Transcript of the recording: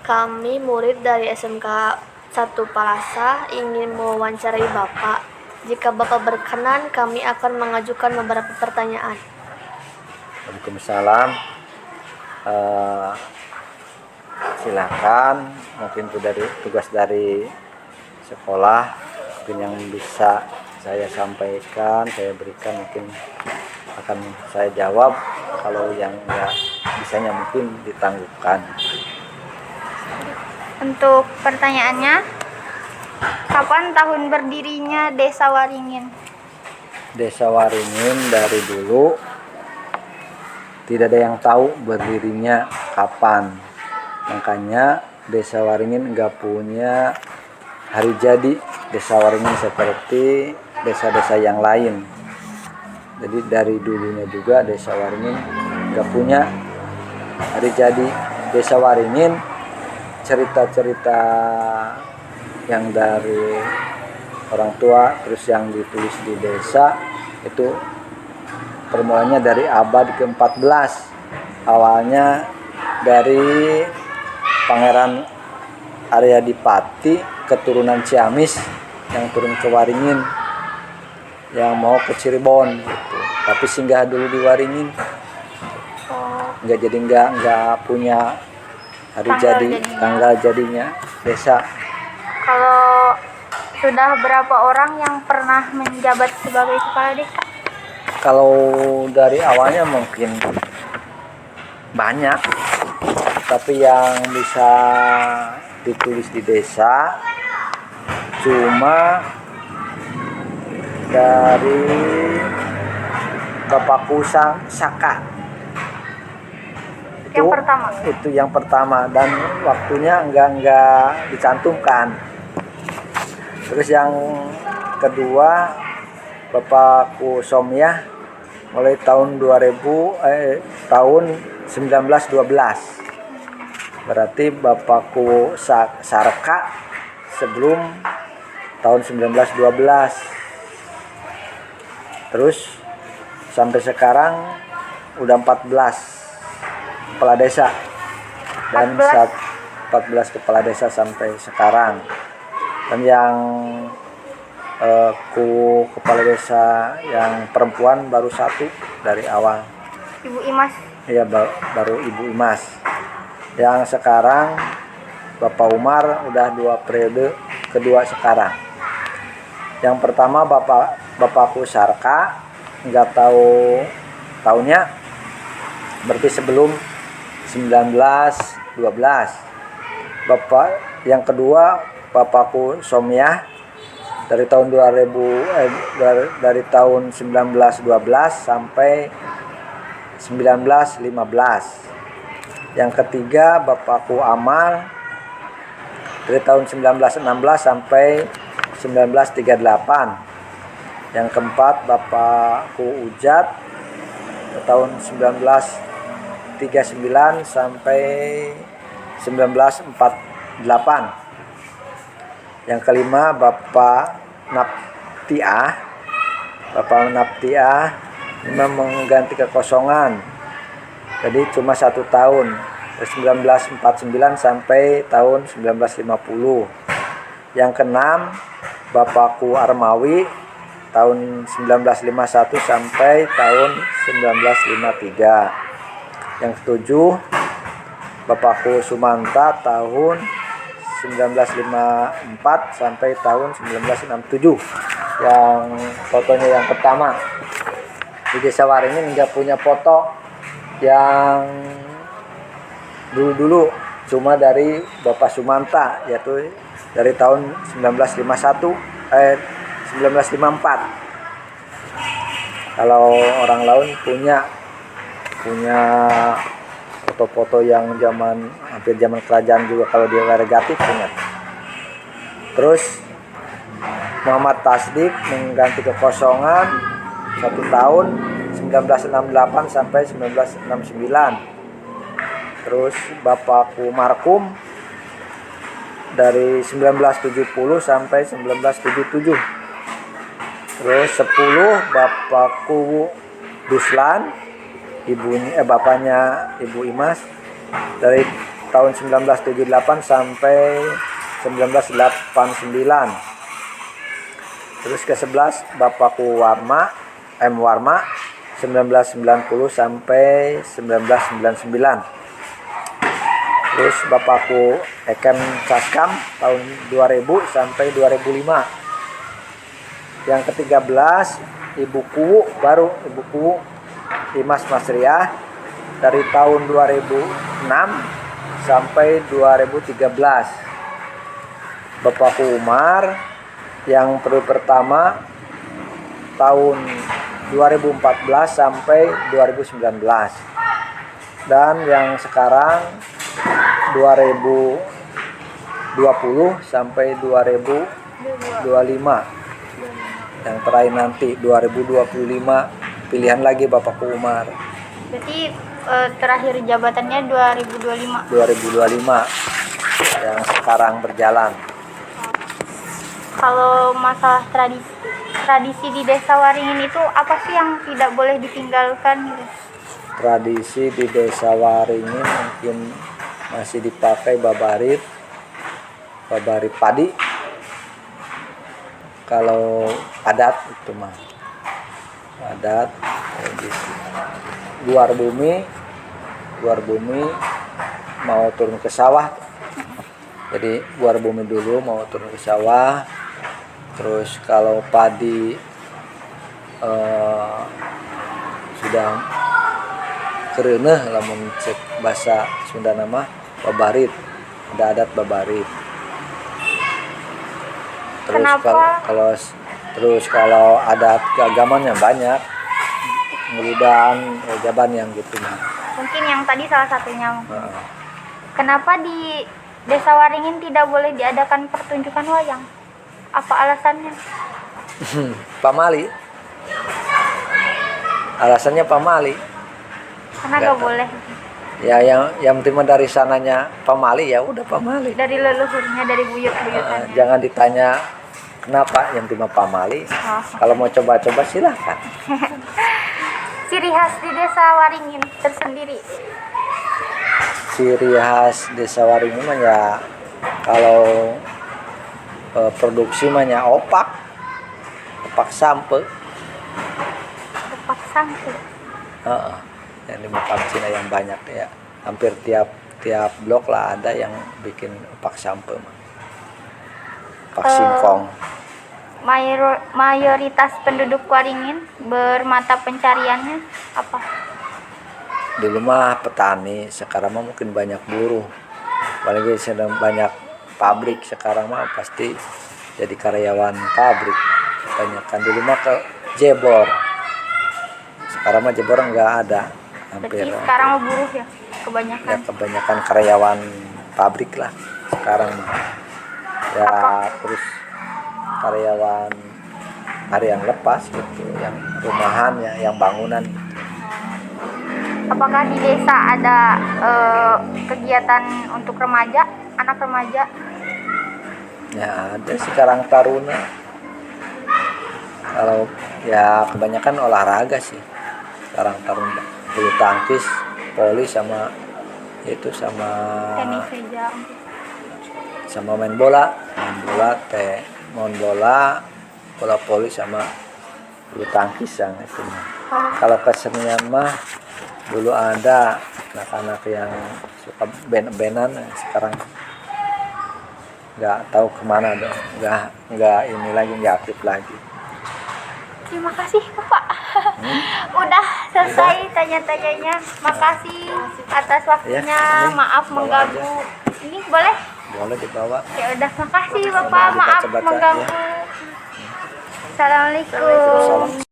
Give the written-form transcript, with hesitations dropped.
Kami murid dari SMK 1 Palasa ingin mewawancarai Bapak. Jika Bapak berkenan, kami akan mengajukan beberapa pertanyaan. Waalaikumsalam. Silakan, mungkin itu dari tugas dari sekolah, mungkin yang bisa saya sampaikan, saya berikan, mungkin akan saya jawab. Kalau yang nggak bisanya mungkin ditangguhkan. Untuk pertanyaannya, kapan tahun berdirinya Desa Waringin? Desa Waringin dari dulu tidak ada yang tahu berdirinya kapan. Makanya Desa Waringin nggak punya hari jadi Desa Waringin seperti desa-desa yang lain. Jadi dari dulunya juga Desa Waringin nggak punya hari jadi. Desa Waringin cerita-cerita yang dari orang tua terus yang ditulis di desa itu permulanya dari abad ke-14. Awalnya dari Pangeran Aryadipati keturunan Ciamis yang turun ke Waringin yang mau ke Cirebon gitu. Tapi singgah dulu di Waringin. Nggak punya hari tanggal jadinya desa. Kalau sudah berapa orang yang pernah menjabat sebagai kepala desa? Kalau dari awalnya mungkin banyak, tapi yang bisa ditulis di desa cuma dari Bapakku Saka. Itu yang pertama dan waktunya enggak dicantumkan. Terus yang kedua Bapakku Somyah mulai tahun 1912. Berarti Bapakku Sarka sebelum tahun 1912. Terus sampai sekarang udah 14 kepala desa dan 14 kepala desa sampai sekarang. Dan yang kepala desa yang perempuan baru satu dari awal. Ibu Imas. Iya, baru Ibu Imas. Yang sekarang Bapak Umar udah 2 periode kedua sekarang. Yang pertama Bapakku Sarka, nggak tahu tahunnya, berarti sebelum 1912. Yang kedua Bapakku Somyah dari tahun 1912 sampai 1915. Yang ketiga Bapakku Amal dari tahun 1916 sampai 1938. Yang keempat Bapakku Ujat tahun 1939 sampai 1948. Yang kelima Bapak Naptiah memang mengganti kekosongan, jadi cuma 1 tahun dari 1949 sampai tahun 1950. Yang keenam Bapakku Armawi tahun 1951 sampai tahun 1953. Yang ketujuh Bapakku Sumanta tahun 1954 sampai tahun 1967. Yang fotonya yang pertama di Desa Waringin nggak punya foto yang dulu cuma dari Bapak Sumanta, yaitu dari tahun 1954. Kalau orang lain punya foto-foto yang hampir zaman kerajaan juga, kalau dia negatif punya. Terus Muhammad Tasdik mengganti kekosongan 1 tahun 1968 sampai 1969. Terus Bapakku Markum dari 1970 sampai 1977. Terus 10 Bapakku Duslan, bapaknya Ibu Imas, dari tahun 1978 sampai 1989. Terus ke-11 Bapakku Warma, M. Warma 1990 sampai 1999. Terus Bapakku Ekem Caskam tahun 2000 sampai 2005. Yang ke-13 Ibuku Imas Masriah dari tahun 2006 sampai 2013. Bapakku Umar yang periode pertama tahun 2014 sampai 2019, dan yang sekarang 2020 sampai 2025. Yang terakhir nanti 2025 pilihan lagi Bapakku Umar. Berarti terakhir jabatannya 2025. 2025 yang sekarang berjalan. Kalau masalah tradisi di Desa Waringin itu apa sih yang tidak boleh ditinggalkan gitu? Tradisi di Desa Waringin mungkin masih dipakai babarit padi. Kalau adat itu mah adat tradisi. Luar bumi mau turun ke sawah. Jadi luar bumi dulu mau turun ke sawah. Terus kalau padi sudah kereneh, lamun cek bahasa Sunda nama babarit, ada adat babarit. Terus Kenapa? kalau adat keagamannya banyak, ngeludan, jaban yang gitu mah. Mungkin yang tadi salah satunya. Kenapa di Desa Waringin tidak boleh diadakan pertunjukan wayang? Apa alasannya? Pamali. Alasannya pamali. Karena nggak boleh. Ya yang terima dari sananya pamali, ya udah pamali. Dari leluhurnya, dari buyut-buyutannya. Jangan ditanya kenapa yang terima pamali. Oh. Kalau mau coba-coba silahkan. Ciri khas di Desa Waringin tersendiri. Ciri khas Desa Waringin mah ya kalau produksi mah ya opak sampe. Tepat sangku. Yang di Mekam Cina yang banyak ya, hampir tiap blok lah ada yang bikin opak sampe mah. Opak singkong. Mayoritas penduduk Waringin bermata pencariannya apa? Dulu mah petani, sekarang mah mungkin banyak buruh. Apalagi sedang banyak pabrik, sekarang mah pasti jadi karyawan pabrik. Kebanyakan dulu mah ke jebor. Sekarang mah jebor enggak ada. Hampir. Berarti sekarang mau buruh ya kebanyakan. Ya kebanyakan karyawan pabrik lah sekarang mah. Ya terus karyawan harian lepas gitu, yang rumahan ya, yang bangunan. Apakah di desa ada kegiatan untuk remaja, anak remaja? Ya ada sekarang taruna. Kalau ya kebanyakan olahraga sih. Sekarang taruna bulu tangkis, voli sama Tenis saja. sama main bola, bola voli sama bulu tangkis yang itu. Kalau kesenian mah dulu ada anak-anak yang suka band-bandan, sekarang nggak tahu kemana dong, nggak ini lagi, nggak aktif lagi. Terima kasih Bapak. Udah selesai tanya-tanyanya. Makasih atas waktunya. Ya, Maaf bawa mengganggu. aja. Ini boleh? Boleh dibawa. Ya udah, makasih Bapak. Maaf Dibaca-baca, mengganggu. ya. Assalamualaikum.